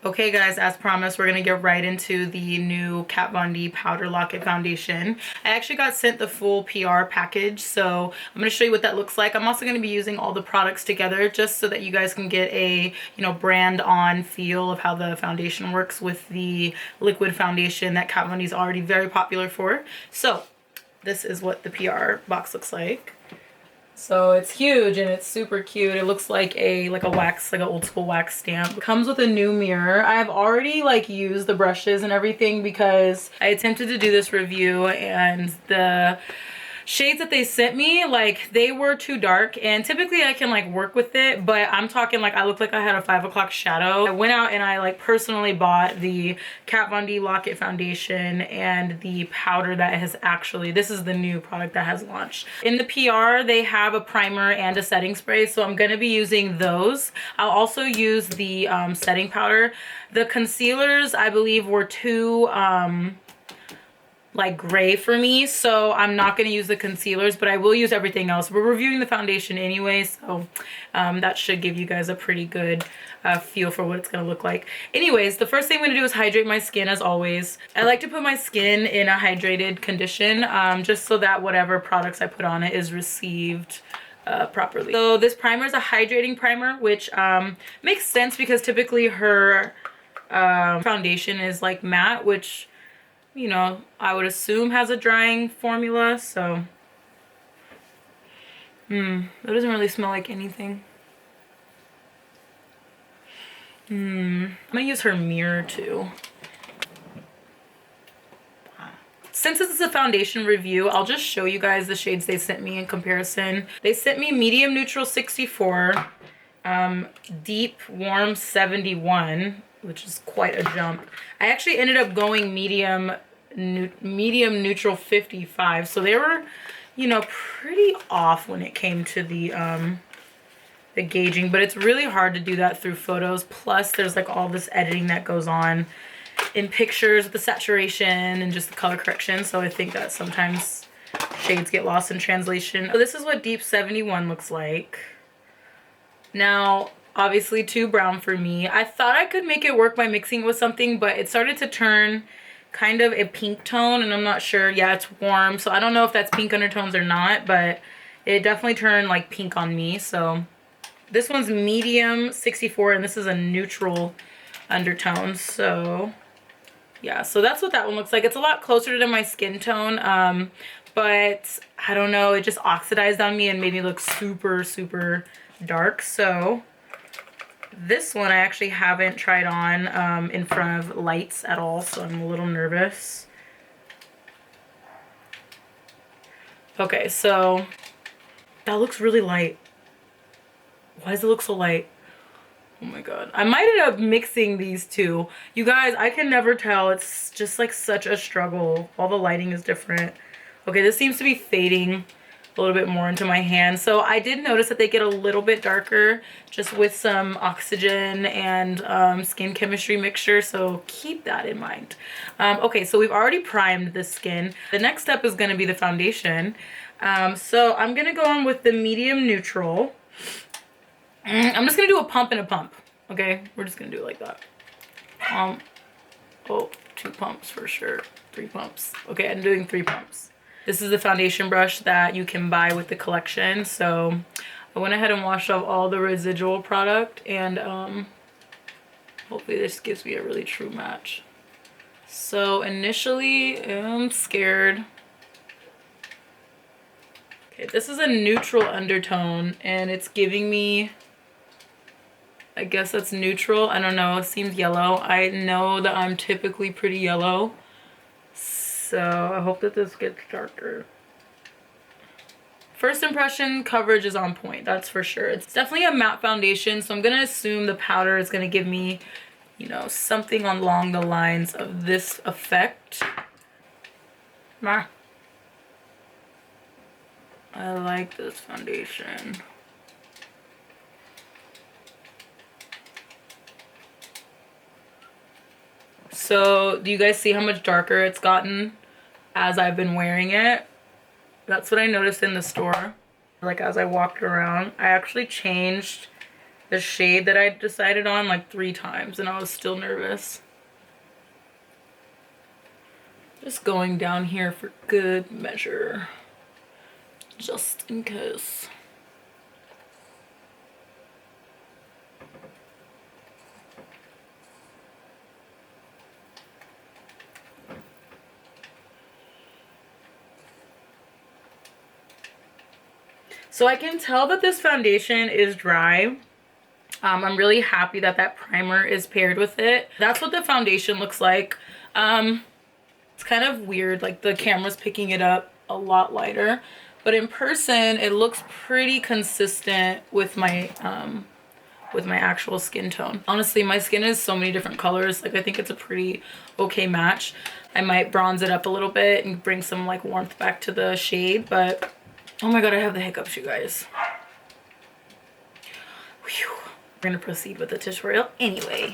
Okay guys, as promised, we're gonna get right into the new Kat Von D Powder Lock-It Foundation. I actually got sent the full PR package, so I'm gonna show you what that looks like. I'm also gonna be using all the products together just so that you guys can get a, brand on feel of how the foundation works with the liquid foundation that Kat Von D is already very popular for. So this is what the PR box looks like. So it's huge and it's super cute. It looks like a wax, like an old school wax stamp. It comes with a new mirror. I have already used the brushes and everything because I attempted to do this review and the shades that they sent me, they were too dark, and typically I can work with it, but I'm talking I looked like I had a 5 o'clock shadow. I went out and I personally bought the Kat Von D Lock-It foundation and the powder that has actually, this is the new product that has launched. In the PR they have a primer and a setting spray, so I'm gonna be using those. I'll also use the setting powder. The concealers I believe were too gray for me, so I'm not going to use the concealers, but I will use everything else. We're reviewing the foundation anyway, so that should give you guys a pretty good feel for what it's going to look like. Anyways, the first thing I'm going to do is hydrate my skin as always. I like to put my skin in a hydrated condition just so that whatever products I put on it is received properly. So this primer is a hydrating primer, which makes sense because typically her foundation is matte, which I would assume has a drying formula, so that doesn't really smell like anything. I'm gonna use her mirror too. Since this is a foundation review, I'll just show you guys the shades they sent me in comparison. They sent me medium neutral 64, deep warm 71, which is quite a jump. I actually ended up going medium neutral 55, so they were pretty off when it came to the gauging, but it's really hard to do that through photos. Plus there's all this editing that goes on in pictures with the saturation and just the color correction, so I think that sometimes shades get lost in translation. So this is what deep 71 looks like. Now obviously too brown for me. I thought I could make it work by mixing it with something, but it started to turn kind of a pink tone, and I'm not sure. Yeah, it's warm, so I don't know if that's pink undertones or not, but it definitely turned pink on me. So this one's medium 64 and this is a neutral undertone. So yeah, so that's what that one looks like. It's a lot closer to my skin tone, but I don't know, it just oxidized on me and made me look super dark. So this one I actually haven't tried on in front of lights at all, so I'm a little nervous. Okay, so that looks really light. Why does it look so light? Oh my god. I might end up mixing these two. You guys, I can never tell. It's just such a struggle. All the lighting is different. Okay, this seems to be fading a little bit more into my hand. So I did notice that they get a little bit darker just with some oxygen and skin chemistry mixture, so keep that in mind. Okay, so we've already primed the skin. The next step is going to be the foundation. So I'm going to go on with the medium neutral. I'm just going to do a pump and a pump. Okay, we're just going to do it like that. Oh, 2 pumps for sure. 3 pumps. Okay, I'm doing 3 pumps. This is the foundation brush that you can buy with the collection. So I went ahead and washed off all the residual product, and hopefully this gives me a really true match. So initially I'm scared. Okay, this is a neutral undertone and it's giving me, I guess that's neutral. I don't know, it seems yellow. I know that I'm typically pretty yellow, so I hope that this gets darker. First impression coverage is on point, that's for sure. It's definitely a matte foundation, so I'm gonna assume the powder is gonna give me, something along the lines of this effect. I like this foundation. So do you guys see how much darker it's gotten as I've been wearing it? That's what I noticed in the store. As I walked around, I actually changed the shade that I decided on like 3 times and I was still nervous. Just going down here for good measure, just in case. So I can tell that this foundation is dry. I'm really happy that that primer is paired with it. That's what the foundation looks like. It's kind of weird, like the camera's picking it up a lot lighter, but in person it looks pretty consistent with my actual skin tone. Honestly, my skin is so many different colors. Like I think it's a pretty okay match. I might bronze it up a little bit and bring some like warmth back to the shade, but oh my god, I have the hiccups, you guys. Whew. We're gonna proceed with the tutorial anyway.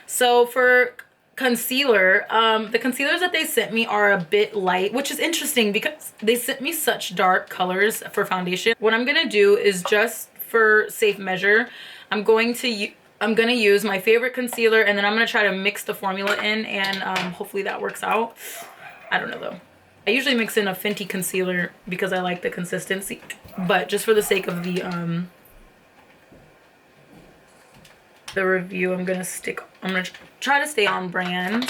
So for concealer, the concealers that they sent me are a bit light, which is interesting because they sent me such dark colors for foundation. What I'm gonna do is, just for safe measure, I'm gonna use my favorite concealer, and then I'm gonna try to mix the formula in, and hopefully that works out. I don't know though. I usually mix in a Fenty concealer because I like the consistency, but just for the sake of the review, I'm gonna try to stay on brand.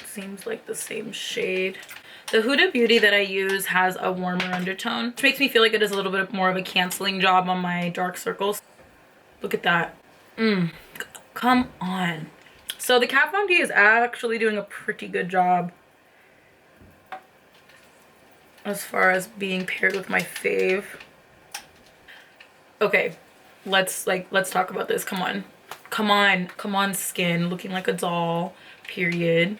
Seems like the same shade. The Huda Beauty that I use has a warmer undertone, which makes me feel like it does a little bit more of a canceling job on my dark circles. Look at that. Come on. So the Katvond is actually doing a pretty good job as far as being paired with my fave. Okay, let's talk about this. Come on, skin, looking like a doll, period.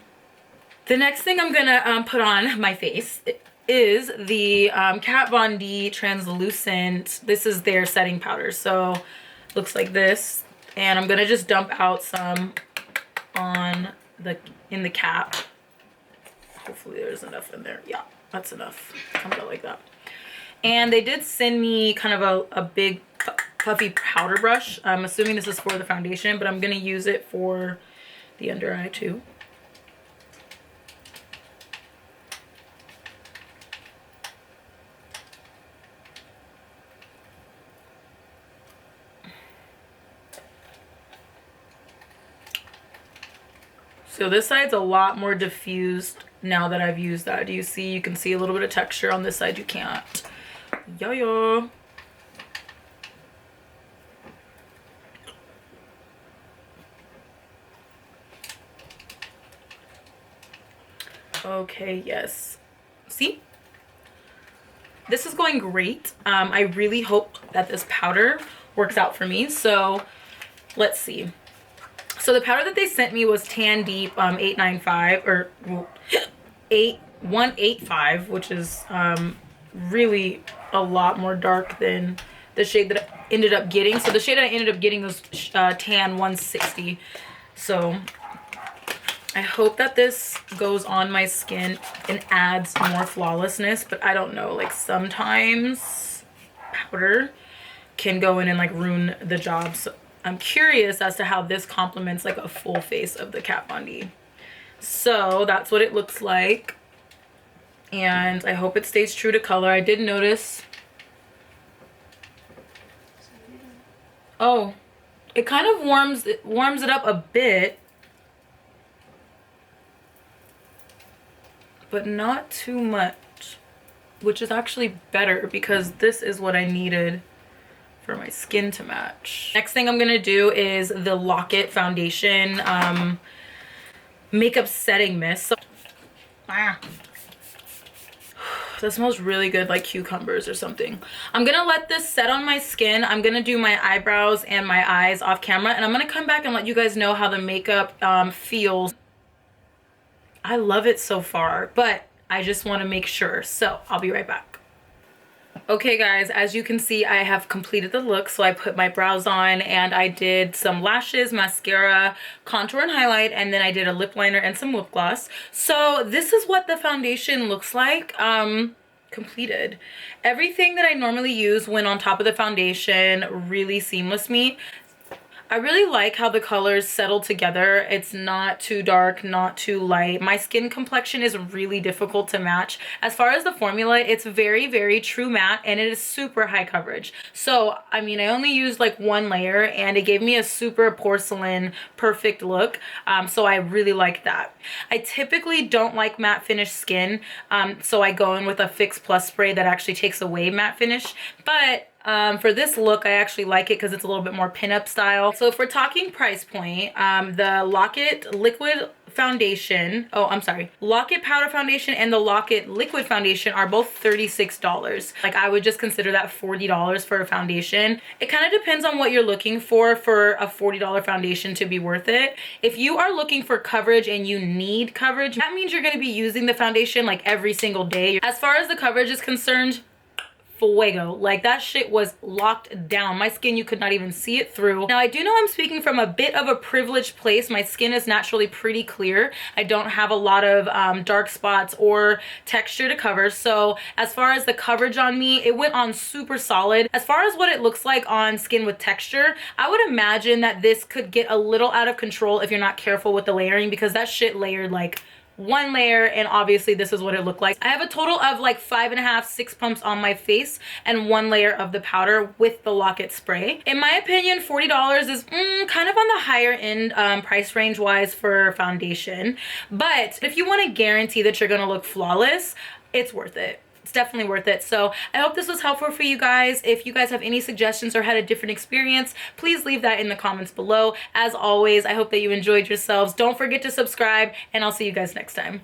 The next thing I'm gonna put on my face is the Kat Von D translucent. This is their setting powder, so looks like this. And I'm gonna just dump out some in the cap. Hopefully there's enough in there. Yeah, that's enough. Comes out like that. And they did send me kind of a big puffy powder brush. I'm assuming this is for the foundation, but I'm gonna use it for the under eye too. So this side's a lot more diffused now that I've used that. Do you see? You can see a little bit of texture. On this side you can't. Yo. Okay, yes. See? This is going great. I really hope that this powder works out for me. So let's see. So the powder that they sent me was Tan Deep 895 or 8185, which is really a lot more dark than the shade that I ended up getting. So the shade that I ended up getting was Tan 160. So I hope that this goes on my skin and adds more flawlessness, but I don't know, like sometimes powder can go in and like ruin the job. So I'm curious as to how this complements like a full face of the Kat Von D. So that's what it looks like. And I hope it stays true to color. I did notice. Oh, it kind of warms it up a bit, but not too much, which is actually better because this is what I needed for my skin to match. Next thing I'm gonna do is the Lockit foundation makeup setting mist. So, that smells really good, like cucumbers or something. I'm gonna let this set on my skin. I'm gonna do my eyebrows and my eyes off camera, and I'm gonna come back and let you guys know how the makeup feels. I love it so far, but I just want to make sure, so I'll be right back. Okay guys, as you can see, I have completed the look. So I put my brows on and I did some lashes, mascara, contour and highlight, and then I did a lip liner and some lip gloss. So this is what the foundation looks like. completed. Everything that I normally use when on top of the foundation really seamless me. I really like how the colors settle together. It's not too dark, not too light. My skin complexion is really difficult to match. As far as the formula, it's very, very true matte, and it is super high coverage. So, I mean, I only used like one layer and it gave me a super porcelain perfect look. So I really like that. I typically don't like matte finish skin. So I go in with a Fix Plus spray that actually takes away matte finish. But for this look, I actually like it because it's a little bit more pinup style. So if we're talking price point, the Lockit liquid foundation, Lockit powder foundation and the Lockit liquid foundation are both $36. Like, I would just consider that $40 for a foundation. It kind of depends on what you're looking for a $40 foundation to be worth it. If you are looking for coverage and you need coverage, that means you're going to be using the foundation like every single day. As far as the coverage is concerned, fuego. Like, that shit was locked down. My skin, you could not even see it through. Now, I do know I'm speaking from a bit of a privileged place. My skin is naturally pretty clear. I don't have a lot of dark spots or texture to cover. So as far as the coverage on me, it went on super solid. As far as what it looks like on skin with texture, I would imagine that this could get a little out of control if you're not careful with the layering, because that shit layered like one layer, and obviously this is what it looked like. I have a total of like 5.5, 6 pumps on my face and one layer of the powder with the Lockit spray. In my opinion, $40 is kind of on the higher end price range wise for foundation, but if you want to guarantee that you're gonna look flawless, it's worth it. It's definitely worth it. So I hope this was helpful for you guys. If you guys have any suggestions or had a different experience, please leave that in the comments below. As always, I hope that you enjoyed yourselves. Don't forget to subscribe, and I'll see you guys next time.